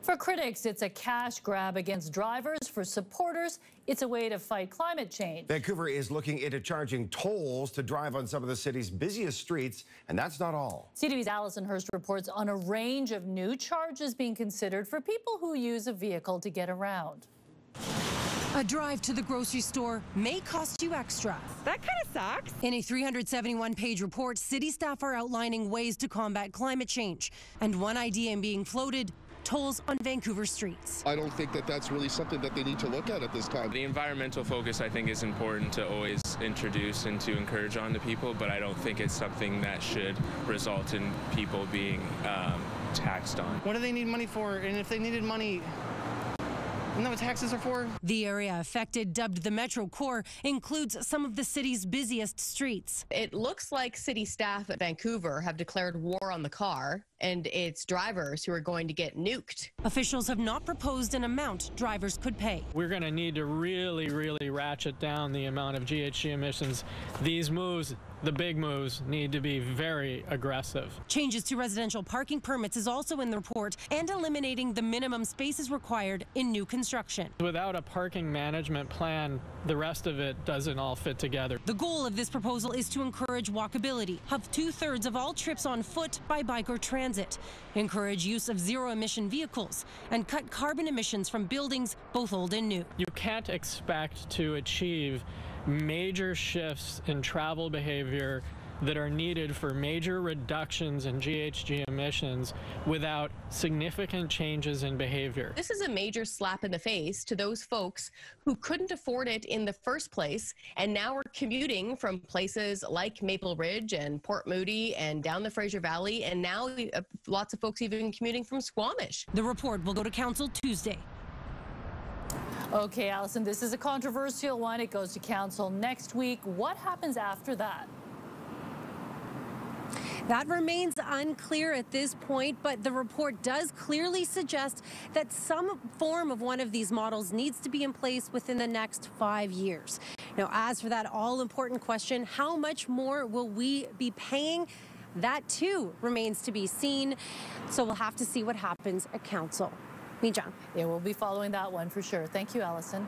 For critics, it's a cash grab against drivers. For supporters, it's a way to fight climate change. Vancouver is looking into charging tolls to drive on some of the city's busiest streets, and that's not all. CTV's Allison Hurst reports on a range of new charges being considered for people who use a vehicle to get around. A drive to the grocery store may cost you extra. That kind of sucks. In a 371-page report, city staff are outlining ways to combat climate change. And one idea being floated, tolls on Vancouver streets. I don't think that that's really something that they need to look at this time. The environmental focus, I think, is important to always introduce and to encourage on to people, but I don't think it's something that should result in people being taxed on. What do they need money for? And if they needed money, isn't that what taxes are for? The area affected, dubbed the Metro Core, includes some of the city's busiest streets. It looks like city staff at Vancouver have declared war on the car and its drivers who are going to get nuked. Officials have not proposed an amount drivers could pay. We're going to need to really ratchet down the amount of GHG emissions. These moves, the big moves, need to be very aggressive. Changes to residential parking permits is also in the report, and eliminating the minimum spaces required in new construction. Without a parking management plan, the rest of it doesn't all fit together. The goal of this proposal is to encourage walkability, have 2/3 of all trips on foot, by bike or transit, encourage use of zero-emission vehicles, and cut carbon emissions from buildings, both old and new. You can't expect to achieve major shifts in travel behavior that are needed for major reductions in GHG emissions without significant changes in behavior. This is a major slap in the face to those folks who couldn't afford it in the first place and now are commuting from places like Maple Ridge and Port Moody and down the Fraser Valley, and now lots of folks even commuting from Squamish. The report will go to council Tuesday. Okay, Allison, this is a controversial one. It goes to council next week. What happens after that? That remains unclear at this point, but the report does clearly suggest that some form of one of these models needs to be in place within the next 5 years. Now, as for that all-important question, how much more will we be paying? That, too, remains to be seen. So we'll have to see what happens at council. John. Yeah, we'll be following that one for sure. Thank you, Allison.